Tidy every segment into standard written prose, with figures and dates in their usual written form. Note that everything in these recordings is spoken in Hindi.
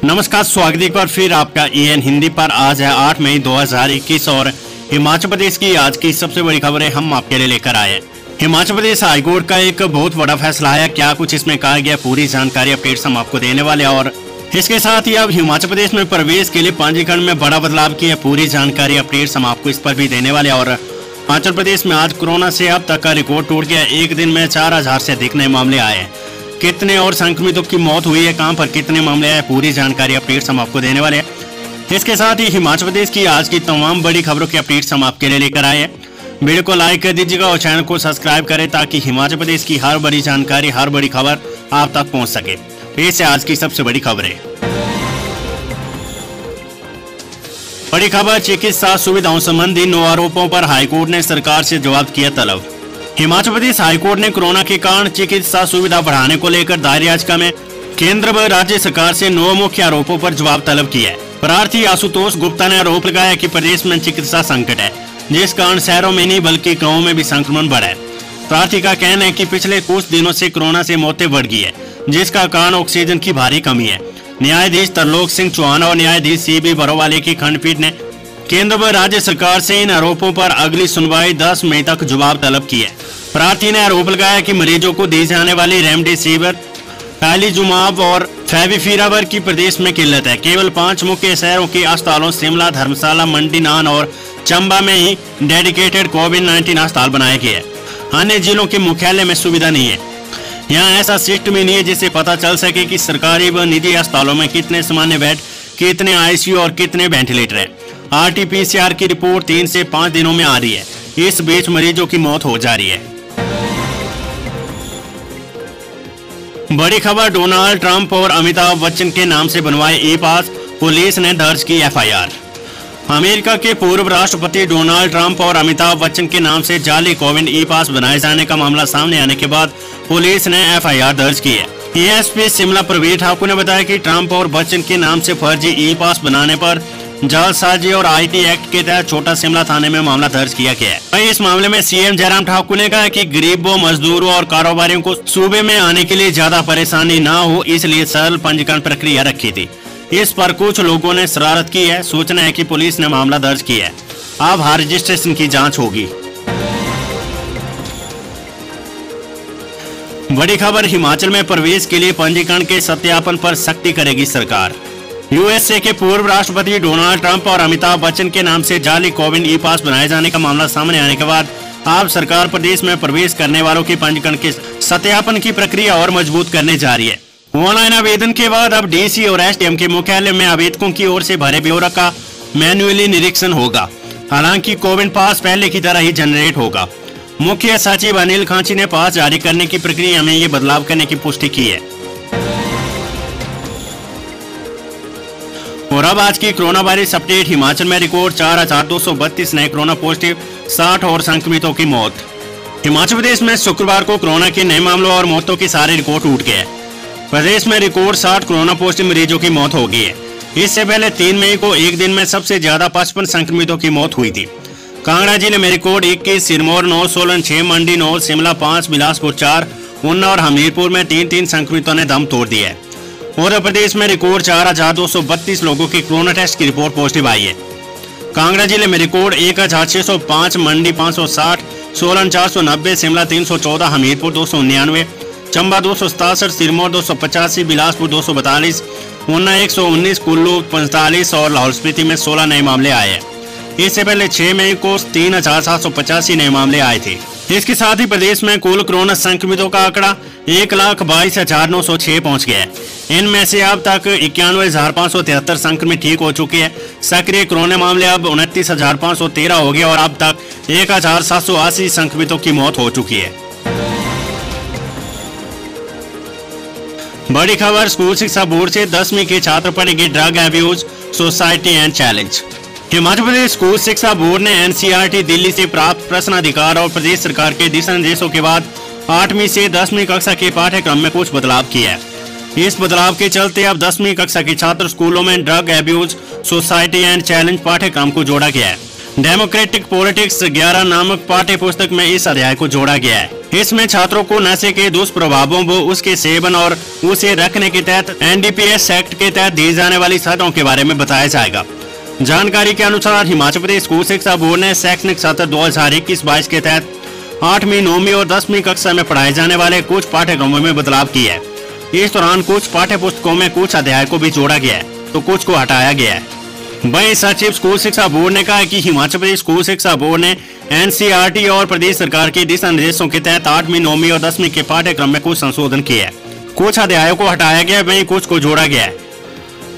नमस्कार, स्वागत है एक बार फिर आपका EN हिंदी पर। आज है 8 मई 2021 और हिमाचल प्रदेश की आज की सबसे बड़ी खबरें हम आपके लिए लेकर आए हैं। हिमाचल प्रदेश हाईकोर्ट का एक बहुत बड़ा फैसला है। क्या कुछ इसमें कहा गया, पूरी जानकारी अपडेट्स हम आपको देने वाले हैं। और इसके साथ ही अब हिमाचल प्रदेश में प्रवेश के लिए पंजीकरण में बड़ा बदलाव की है। पूरी जानकारी अपडेट्स हम आपको इस पर भी देने वाले हैं। और हिमाचल प्रदेश में आज कोरोना से अब तक का रिकॉर्ड टूट गया। एक दिन में 4000 से अधिक नए मामले आए हैं। कितने और संक्रमितों की मौत हुई है, कहां पर कितने मामले आए, पूरी जानकारी अपडेट्स हम आपको देने वाले हैं। इसके साथ ही हिमाचल प्रदेश की आज की तमाम बड़ी खबरों की अपडेट्स हम आपके लिए लेकर आए हैं। वीडियो को लाइक कर दीजिएगा और चैनल को सब्सक्राइब करें ताकि हिमाचल प्रदेश की हर बड़ी जानकारी, हर बड़ी खबर आप तक पहुंच सके। पेश है आज की सबसे बड़ी खबरें। बड़ी खबर, चिकित्सा सुविधाओं संबंधी 9 आरोपों पर हाईकोर्ट ने सरकार से जवाब किया तलब। हिमाचल प्रदेश हाईकोर्ट ने कोरोना के कारण चिकित्सा सुविधा बढ़ाने को लेकर दायर याचिका में केंद्र व राज्य सरकार से 9 मुख्य आरोपों पर जवाब तलब किया है। प्रार्थी आशुतोष गुप्ता ने आरोप लगाया कि प्रदेश में चिकित्सा संकट है, जिस कारण शहरों में नहीं बल्कि गाँवों में भी संक्रमण बढ़ा है। प्रार्थी का कहना है कि पिछले कुछ दिनों से कोरोना से मौतें बढ़ गई है, जिसका कारण ऑक्सीजन की भारी कमी है। न्यायाधीश तरलोक सिंह चौहान और न्यायाधीश CB बरोवाले की खंडपीठ ने केंद्र व राज्य सरकार से इन आरोपों पर अगली सुनवाई 10 मई तक जवाब तलब की है। प्रार्थी ने आरोप लगाया कि मरीजों को दी जाने वाली रेमडेसिविर, टाइलिजुमाब और फेविपिराविर की प्रदेश में किल्लत है। केवल 5 मुख्य शहरों के अस्पतालों शिमला, धर्मशाला, मंडी, नान और चंबा में ही डेडिकेटेड कोविड-19 अस्पताल बनाए गए हैं। अन्य जिलों के मुख्यालय में सुविधा नहीं है। यहाँ ऐसा सिस्टम ही नहीं है जिससे पता चल सके कि सरकारी व निजी अस्पतालों में कितने सामान्य बेड, कितने ICU और कितने वेंटिलेटर है। RT-PCR की रिपोर्ट 3 से 5 दिनों में आ रही है। इस बीच मरीजों की मौत हो जा रही है। बड़ी खबर, डोनाल्ड ट्रंप और अमिताभ बच्चन के नाम से बनवाए ई-पास, पुलिस ने दर्ज की FIR। अमेरिका के पूर्व राष्ट्रपति डोनाल्ड ट्रंप और अमिताभ बच्चन के नाम से जाली कोविड ई-पास बनाए जाने का मामला सामने आने के बाद पुलिस ने FIR दर्ज की है। ASP शिमला प्रवीण ठाकुर ने बताया कि ट्रंप और बच्चन के नाम से फर्जी ई-पास बनाने पर जालसाजी और IT एक्ट के तहत छोटा शिमला थाने में मामला दर्ज किया गया है। वहीं इस मामले में CM जयराम ठाकुर ने कहा कि गरीबों, मजदूरों और कारोबारियों को सूबे में आने के लिए ज्यादा परेशानी ना हो, इसलिए सरल पंजीकरण प्रक्रिया रखी थी। इस पर कुछ लोगों ने शरारत की है। सूचना है कि पुलिस ने मामला दर्ज किया है। अब हर रजिस्ट्रेशन की जाँच होगी। बड़ी खबर, हिमाचल में प्रवेश के लिए पंजीकरण के सत्यापन पर सख्ती करेगी सरकार। USA के पूर्व राष्ट्रपति डोनाल्ड ट्रंप और अमिताभ बच्चन के नाम से जाली कोविड ई-पास बनाए जाने का मामला सामने आने के बाद अब सरकार प्रदेश में प्रवेश करने वालों के पंजीकरण के सत्यापन की प्रक्रिया और मजबूत करने जा रही है। ऑनलाइन आवेदन के बाद अब DC और SDM के मुख्यालय में आवेदकों की ओर से भरे ब्यौरा का मैन्युअली निरीक्षण होगा। हालांकि कोविड पास पहले की तरह ही जनरेट होगा। मुख्य सचिव अनिल खांची ने पास जारी करने की प्रक्रिया में ये बदलाव करने की पुष्टि की है। और अब आज की कोरोना वायरस अपडेट। हिमाचल में रिकॉर्ड 4232 नए कोरोना पॉजिटिव, 60 और संक्रमितों की मौत। हिमाचल प्रदेश में शुक्रवार को कोरोना के नए मामलों और मौतों के सारे रिकॉर्ड टूट गए। प्रदेश में रिकॉर्ड 60 कोरोना पॉजिटिव मरीजों की मौत हो गई है। इससे पहले 3 मई को एक दिन में सबसे ज्यादा 55 संक्रमितों की मौत हुई थी। कांगड़ा जिले में रिकॉर्ड 21, सिरमौर 9, सोलन 6, मंडी 9, शिमला 5, बिलासपुर 4, ऊना और हमीरपुर में 3-3 संक्रमितों ने दम तोड़ दिया है। उत्तर प्रदेश में रिकॉर्ड 4232 लोगों की कोरोना टेस्ट की रिपोर्ट पॉजिटिव आई है। कांगड़ा जिले में रिकॉर्ड 1605, मंडी 560, सोलन 490, शिमला 314, हमीरपुर 299, चंबा 267, सिरमौर 285, बिलासपुर 242, ऊना 119, कुल्लू 45 और लाहौल स्पीति में 16 नए मामले आए हैं। इससे पहले 6 मई को 3785 नए मामले आए थे। इसके साथ ही प्रदेश में कुल कोरोना संक्रमितों का आंकड़ा 1,22,906 पहुंच गया है। इनमें से अब तक 91,573 संक्रमित ठीक हो चुके हैं। सक्रिय कोरोना मामले अब 29,513 हो गए और अब तक 1,780 संक्रमितों की मौत हो चुकी है। बड़ी खबर, स्कूल शिक्षा बोर्ड से 10वीं के छात्र पढ़ेंगे drug abuse society and challenge. Himachal Pradesh school शिक्षा बोर्ड ने NCERT दिल्ली से प्राप्त प्रश्नाधिकार और प्रदेश सरकार के दिशा निर्देशों के बाद 8वीं से 10वीं कक्षा के पाठ्यक्रम में कुछ बदलाव किया है। इस बदलाव के चलते अब 10वीं कक्षा के छात्र स्कूलों में drug abuse society and challenge पाठ्यक्रम को जोड़ा गया है। डेमोक्रेटिक पॉलिटिक्स 11 नामक पाठ्य पुस्तक में इस अध्याय को जोड़ा गया है। इसमें छात्रों को नशे के दुष्प्रभावों व उसके सेवन और उसे रखने के तहत NDPS एक्ट के तहत दी जाने वाली सजाओं के बारे में बताया जाएगा। जानकारी के अनुसार हिमाचल प्रदेश स्कूल शिक्षा बोर्ड ने शैक्षणिक सत्र 2021-22 के तहत 8वीं, 9वीं और 10वीं कक्षा में पढ़ाए जाने वाले कुछ पाठ्यक्रमों में बदलाव किया है। इस दौरान कुछ पाठ्य पुस्तकों में कुछ अध्याय को भी जोड़ा गया है तो कुछ को हटाया गया है। वहीं सचिव स्कूल शिक्षा बोर्ड ने कहा कि हिमाचल प्रदेश स्कूल शिक्षा बोर्ड ने NCERT और प्रदेश सरकार के दिशा निर्देशों के तहत 8वीं, 9वीं और 10वीं के पाठ्यक्रम में कुछ संशोधन किया है। कुछ अध्यायों को हटाया गया, वहीं कुछ को जोड़ा गया है।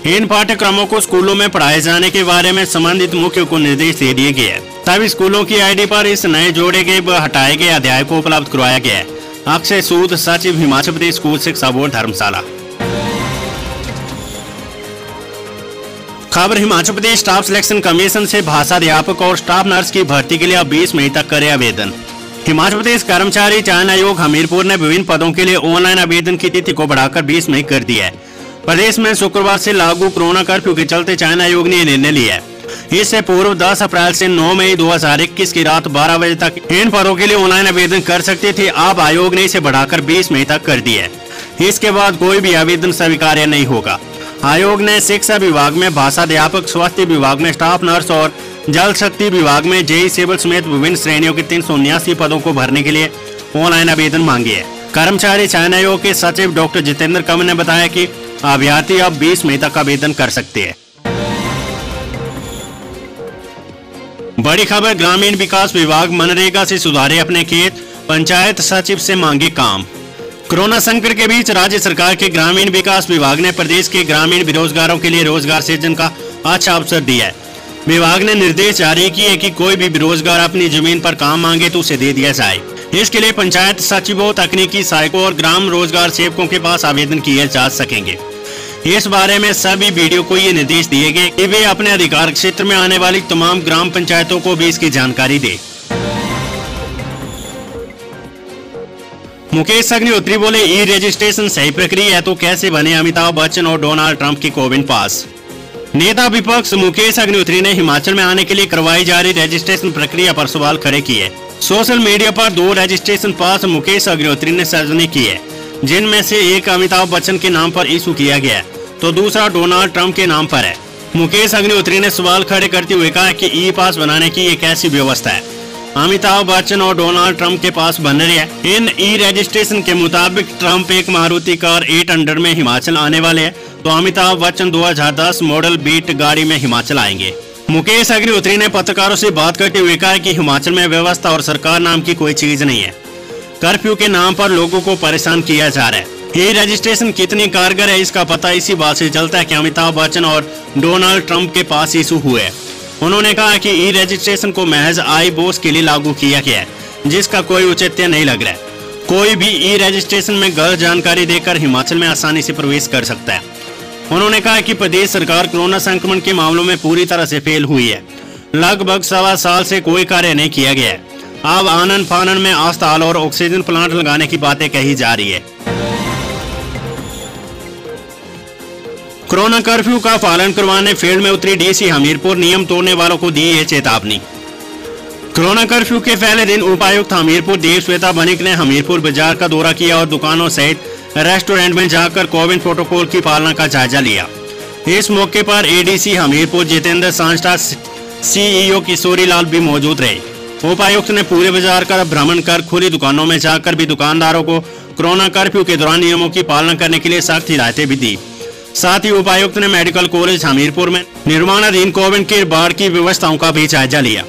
इन पाठ्यक्रमों को स्कूलों में पढ़ाए जाने के बारे में संबंधित मुख्य को निर्देश दे दिए गए हैं। सभी स्कूलों की ID पर इस नए जोड़े गए व हटाए गए अध्याय को उपलब्ध करवाया गया है। अक्षय सूद, सचिव, हिमाचल प्रदेश स्कूल शिक्षा बोर्ड, धर्मशाला। खबर Himachal Pradesh staff selection commission से भाषा अध्यापक और स्टाफ नर्स की भर्ती के लिए अब 20 मई तक करे आवेदन। हिमाचल प्रदेश कर्मचारी चयन आयोग हमीरपुर ने विभिन्न पदों के लिए ऑनलाइन आवेदन की तिथि को बढ़ाकर 20 मई कर दिया है। प्रदेश में शुक्रवार से लागू कोरोना कर्फ्यू के चलते चयन आयोग ने निर्णय लिया है। इससे पूर्व 10 अप्रैल से 9 मई 2021 की रात 12 बजे तक इन पदों के लिए ऑनलाइन आवेदन कर सकते थे। अब आयोग ने इसे बढ़ाकर 20 मई तक कर दिया है। इसके बाद कोई भी आवेदन स्वीकार्य नहीं होगा। आयोग ने शिक्षा विभाग में भाषा अध्यापक, स्वास्थ्य विभाग में स्टाफ नर्स और जल शक्ति विभाग में JEE सिविल समेत विभिन्न श्रेणियों के 379 पदों को भरने के लिए ऑनलाइन आवेदन मांगे है। कर्मचारी चयन आयोग के सचिव डॉक्टर जितेंद्र कंवर ने बताया कि अभ्यर्थी अब 20 मई तक आवेदन कर सकते हैं। बड़ी खबर, ग्रामीण विकास विभाग मनरेगा से सुधारे अपने खेत, पंचायत सचिव से मांगे काम। कोरोना संकट के बीच राज्य सरकार के ग्रामीण विकास विभाग ने प्रदेश के ग्रामीण बेरोजगारों के लिए रोजगार सृजन का अच्छा अवसर दिया है। विभाग ने निर्देश जारी किए कि कोई भी बेरोजगार अपनी जमीन पर काम मांगे तो उसे दे दिया जाए। इसके लिए पंचायत सचिवों, तकनीकी सहायकों और ग्राम रोजगार सेवकों के पास आवेदन किए जा सकेंगे। इस बारे में सभी BDO को ये निर्देश दिए गए कि वे अपने अधिकार क्षेत्र में आने वाली तमाम ग्राम पंचायतों को भी इसकी जानकारी दे। मुकेश अग्निहोत्री बोले, ई-रजिस्ट्रेशन सही प्रक्रिया है तो कैसे बने अमिताभ बच्चन और डोनाल्ड ट्रंप के कोविड पास। नेता विपक्ष मुकेश अग्निहोत्री ने हिमाचल में आने के लिए करवाई जा रही रजिस्ट्रेशन प्रक्रिया पर सवाल खड़े किए। सोशल मीडिया पर 2 रजिस्ट्रेशन पास मुकेश अग्निहोत्री ने सार्वजनिक किए, जिनमें से एक अमिताभ बच्चन के नाम पर इशू किया गया है तो दूसरा डोनाल्ड ट्रंप के नाम पर है। मुकेश अग्निहोत्री ने सवाल खड़े करते हुए कहा कि ई पास बनाने की एक ऐसी व्यवस्था है अमिताभ बच्चन और डोनाल्ड ट्रंप के पास बन रही है। इन ई-रजिस्ट्रेशन के मुताबिक ट्रंप एक मारुति कार 800 में हिमाचल आने वाले हैं तो अमिताभ बच्चन 2010 मॉडल बीट गाड़ी में हिमाचल आएंगे। मुकेश अग्निहोत्री ने पत्रकारों से बात करते हुए कहा कि हिमाचल में व्यवस्था और सरकार नाम की कोई चीज नहीं है। कर्फ्यू के नाम पर लोगों को परेशान किया जा रहा है। ये रजिस्ट्रेशन कितनी कारगर है इसका पता इसी बात से चलता है कि अमिताभ बच्चन और डोनाल्ड ट्रंप के पास इशू हुए। उन्होंने कहा कि ई रजिस्ट्रेशन को महज आई बॉस के लिए लागू किया गया है, जिसका कोई औचित्य नहीं लग रहा है। कोई भी ई रजिस्ट्रेशन में गलत जानकारी देकर हिमाचल में आसानी से प्रवेश कर सकता है। उन्होंने कहा कि प्रदेश सरकार कोरोना संक्रमण के मामलों में पूरी तरह से फेल हुई है। लगभग 1.25 साल से कोई कार्य नहीं किया गया है। अब आनन फानन में अस्पताल और ऑक्सीजन प्लांट लगाने की बातें कही जा रही है। कोरोना कर्फ्यू का पालन करवाने फील्ड में उतरी DC हमीरपुर, नियम तोड़ने वालों को दी है चेतावनी। कोरोना कर्फ्यू के पहले दिन उपायुक्त हमीरपुर देवश्वेता बनिक ने हमीरपुर बाजार का दौरा किया और दुकानों सहित रेस्टोरेंट में जाकर कोविड प्रोटोकॉल की पालना का जायजा लिया। इस मौके पर ADC हमीरपुर जितेंद्र सांस्टा, CEO किशोरी लाल भी मौजूद रहे। उपायुक्त ने पूरे बाजार का भ्रमण कर खुली दुकानों में जाकर भी दुकानदारों को कोरोना कर्फ्यू के दौरान नियमों की पालना करने के लिए सख्त हिदायतें भी दी। साथ ही उपायुक्त ने मेडिकल कॉलेज हमीरपुर में निर्माणाधीन कोविड केयर वार्ड की व्यवस्थाओं का भी जायजा लिया।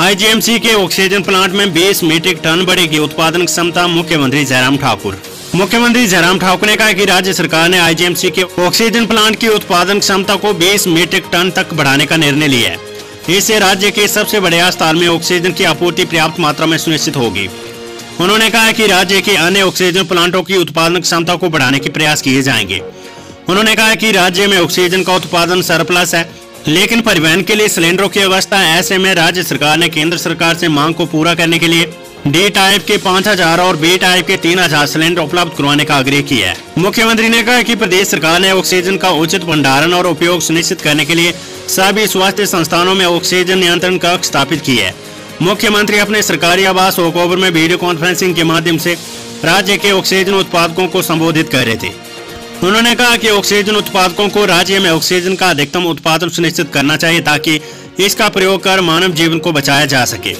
IGMC के ऑक्सीजन प्लांट में 20 मीट्रिक टन बढ़ेगी उत्पादन क्षमता, मुख्यमंत्री जयराम ठाकुर। मुख्यमंत्री जयराम ठाकुर ने कहा कि राज्य सरकार ने IGMC के ऑक्सीजन प्लांट की उत्पादन क्षमता को 20 मीट्रिक टन तक बढ़ाने का निर्णय लिया है। इससे राज्य के सबसे बड़े अस्पताल में ऑक्सीजन की आपूर्ति पर्याप्त मात्रा में सुनिश्चित होगी। उन्होंने कहा कि राज्य के अन्य ऑक्सीजन प्लांटों की उत्पादन क्षमता को बढ़ाने के प्रयास किए जाएंगे। उन्होंने कहा कि राज्य में ऑक्सीजन का उत्पादन सरप्लस है, लेकिन परिवहन के लिए सिलेंडरों की व्यवस्था है। ऐसे में राज्य सरकार ने केंद्र सरकार से मांग को पूरा करने के लिए D टाइप के 5000 और B टाइप के 3000 सिलेंडर उपलब्ध करवाने का आग्रह किया है। मुख्यमंत्री ने कहा कि प्रदेश सरकार ने ऑक्सीजन का उचित भंडारण और उपयोग सुनिश्चित करने के लिए सभी स्वास्थ्य संस्थानों में ऑक्सीजन नियंत्रण कक्ष स्थापित किए हैं। मुख्यमंत्री अपने सरकारी आवास ओकओवर में वीडियो कॉन्फ्रेंसिंग के माध्यम से राज्य के ऑक्सीजन उत्पादकों को संबोधित कर रहे थे। उन्होंने कहा कि ऑक्सीजन उत्पादकों को राज्य में ऑक्सीजन का अधिकतम उत्पादन सुनिश्चित करना चाहिए ताकि इसका प्रयोग कर मानव जीवन को बचाया जा सके।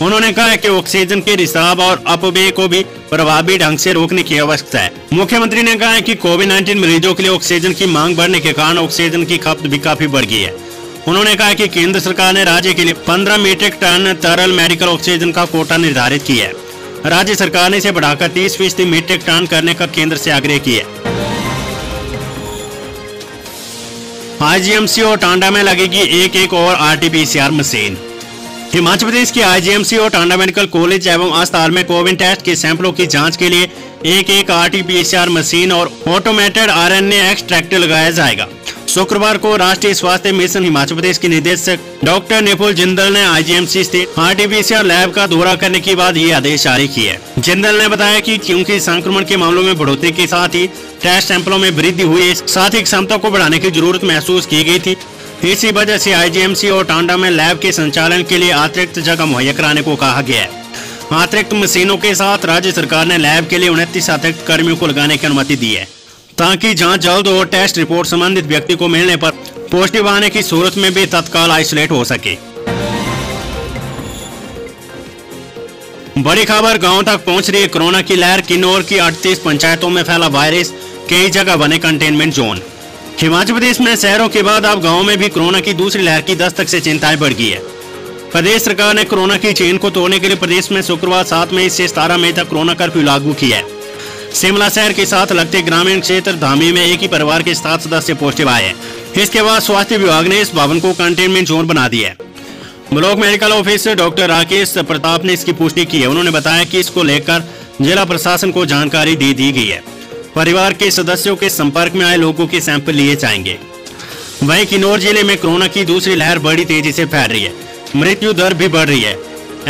उन्होंने कहा कि ऑक्सीजन के रिसाव और अपव्यय को भी प्रभावी ढंग से रोकने की आवश्यकता है। मुख्यमंत्री ने कहा कि कोविड-19 मरीजों के लिए ऑक्सीजन की मांग बढ़ने के कारण ऑक्सीजन की खपत भी काफी बढ़ गई है। उन्होंने कहा कि केंद्र सरकार ने राज्य के लिए 15 मीट्रिक टन तरल मेडिकल ऑक्सीजन का कोटा निर्धारित किया है। राज्य सरकार ने इसे बढ़ाकर 30% मीट्रिक टन करने का केंद्र से आग्रह किया है। आईजीएमसी और टांडा में लगेगी एक और RT-PCR मशीन। हिमाचल प्रदेश की आईजीएमसी और टांडा मेडिकल कॉलेज एवं अस्पताल में कोविड टेस्ट के सैंपलों की जांच के लिए एक RT-PCR मशीन और ऑटोमेटेड RNA एक्सट्रैक्टर लगाया जाएगा। शुक्रवार को राष्ट्रीय स्वास्थ्य मिशन हिमाचल प्रदेश के निदेशक डॉक्टर निपुल जिंदल ने आईजीएमसी स्थित RT-PCR लैब का दौरा करने के बाद ये आदेश जारी किए। जिंदल ने बताया कि क्योंकि संक्रमण के मामलों में बढ़ोतरी के साथ ही टेस्ट सैंपलों में वृद्धि हुई, साथ ही क्षमता को बढ़ाने की जरूरत महसूस की गई थी। इसी वजह से आईजीएमसी और टांडा में लैब के संचालन के लिए अतिरिक्त जगह मुहैया कराने को कहा गया है। अतिरिक्त मशीनों के साथ राज्य सरकार ने लैब के लिए 29 अतिरिक्त कर्मियों को लगाने की अनुमति दी है ताकि जांच जल्द और टेस्ट रिपोर्ट संबंधित व्यक्ति को मिलने पर पॉजिटिव आने की सूरत में भी तत्काल आइसोलेट हो सके। बड़ी खबर, गांव तक पहुंच रही है कोरोना की लहर। किन्नौर की 38 पंचायतों में फैला वायरस, कई जगह बने कंटेनमेंट जोन। हिमाचल प्रदेश में शहरों के बाद अब गाँव में भी कोरोना की दूसरी लहर की दस्तक से चिंताएं बढ़ गई है। प्रदेश सरकार ने कोरोना की चेन को तोड़ने के लिए प्रदेश में शुक्रवार 7 मई से 17 मई तक कोरोना कर्फ्यू लागू किया है। शिमला शहर के साथ लगते ग्रामीण क्षेत्र धामी में एक ही परिवार के 7 सदस्य पॉजिटिव आए हैं। इसके बाद स्वास्थ्य विभाग ने इस भवन को कंटेनमेंट जोन बना दिया है। Block medical officer doctor Rakesh Pratap ने इसकी पुष्टि की है। उन्होंने बताया कि इसको लेकर जिला प्रशासन को जानकारी दे दी गई है। परिवार के सदस्यों के संपर्क में आए लोगों के सैंपल लिए जाएंगे। वहीं किन्नौर जिले में कोरोना की दूसरी लहर बड़ी तेजी से फैल रही है। मृत्यु दर भी बढ़ रही है।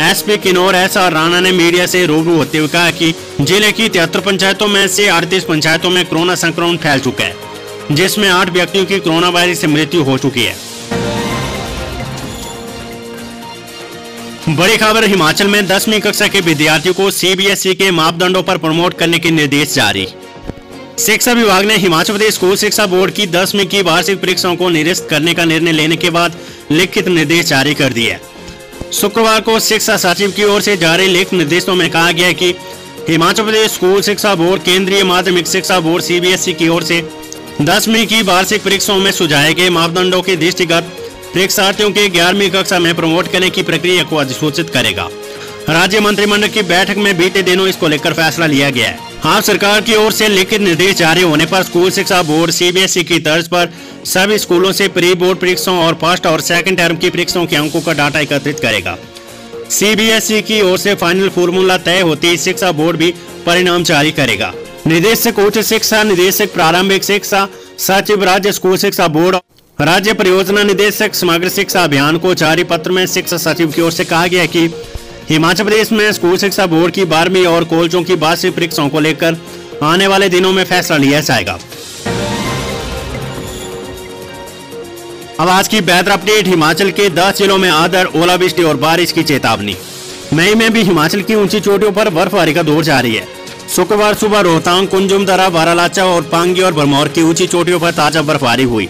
एसपी किन्नौर SR राणा ने मीडिया से रूबरू होते हुए कहा कि जिले की 73 पंचायतों में से 38 पंचायतों में कोरोना संक्रमण फैल चुका है, जिसमें 8 व्यक्तियों की कोरोना वायरस से मृत्यु हो चुकी है। बड़ी खबर, हिमाचल में 10वीं कक्षा के विद्यार्थियों को CBSE के मापदंडों पर प्रमोट करने के निर्देश जारी। शिक्षा विभाग ने हिमाचल प्रदेश स्कूल शिक्षा बोर्ड की 10वीं की वार्षिक परीक्षाओं को निरस्त करने का निर्णय लेने के बाद लिखित निर्देश जारी कर दिए। शुक्रवार को शिक्षा सचिव की ओर से जारी लिखित निर्देशों में कहा गया कि हिमाचल प्रदेश स्कूल शिक्षा बोर्ड केंद्रीय माध्यमिक शिक्षा बोर्ड CBSE की ओर से 10वीं की वार्षिक परीक्षाओं में सुझाए गए मापदंडों के दृष्टिगत परीक्षार्थियों के 11वीं कक्षा में प्रमोट करने की प्रक्रिया को अधिसूचित करेगा। राज्य मंत्रिमंडल की बैठक में बीते दिनों इसको लेकर फैसला लिया गया है। आप सरकार की ओर से लिखित निर्देश जारी होने पर स्कूल शिक्षा बोर्ड CBSE की तर्ज पर सभी स्कूलों से प्री बोर्ड परीक्षाओं और फर्स्ट और सेकंड टर्म की परीक्षाओं के अंकों का डाटा एकत्रित करेगा। CBSE की ओर से फाइनल फॉर्मूला तय होते ही शिक्षा बोर्ड भी परिणाम जारी करेगा। निदेशक उच्च शिक्षा, निदेशक प्रारंभिक शिक्षा, सचिव राज्य स्कूल शिक्षा बोर्ड, राज्य परियोजना निदेशक समग्र शिक्षा अभियान को जारी पत्र में शिक्षा सचिव की ओर से कहा गया कि हिमाचल प्रदेश में स्कूल शिक्षा बोर्ड की 12वीं और कॉलेजों की वार्षिक परीक्षाओं को लेकर आने वाले दिनों में फैसला लिया जाएगा। अब आज की वेदर अपडेट। हिमाचल के 10 जिलों में आदर, ओलावृष्टि और बारिश की चेतावनी। मई में भी हिमाचल की ऊंची चोटियों पर बर्फबारी का दौर जारी है। शुक्रवार सुबह रोहतांग, कुंजुम दरा, बारालाचा और पांगी और भरमौर की ऊंची चोटियों पर ताजा बर्फबारी हुई।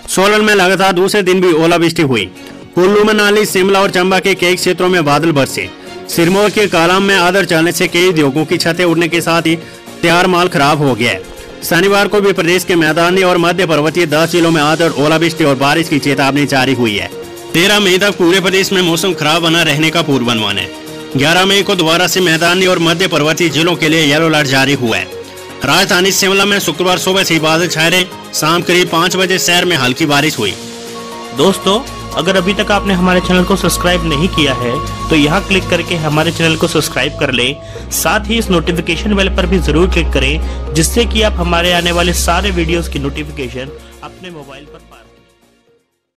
सोलन में लगातार दूसरे दिन भी ओलावृष्टि हुई। कुल्लू, मनाली, शिमला और चंबा के कई क्षेत्रों में बादल बरसे। सिरमौर के कालाम में आदर चलने से कई उद्योगों की छतें उड़ने के साथ ही तैयार माल खराब हो गया है। शनिवार को भी प्रदेश के मैदानी और मध्य पर्वतीय 10 जिलों में आदर, ओलावृष्टि और बारिश की चेतावनी जारी हुई है। 13 मई तक पूरे प्रदेश में मौसम खराब बना रहने का पूर्वानुमान है। 11 मई को दोबारा से मैदानी और मध्य पर्वतीय जिलों के लिए येलो अलर्ट जारी हुआ है। राजधानी शिमला में शुक्रवार सुबह से बादल छाए रहे। शाम करीब 5 बजे शहर में हल्की बारिश हुई। दोस्तों, अगर अभी तक आपने हमारे चैनल को सब्सक्राइब नहीं किया है तो यहाँ क्लिक करके हमारे चैनल को सब्सक्राइब कर ले। साथ ही इस नोटिफिकेशन बेल पर भी जरूर क्लिक करें, जिससे कि आप हमारे आने वाले सारे वीडियोस की नोटिफिकेशन अपने मोबाइल पर पा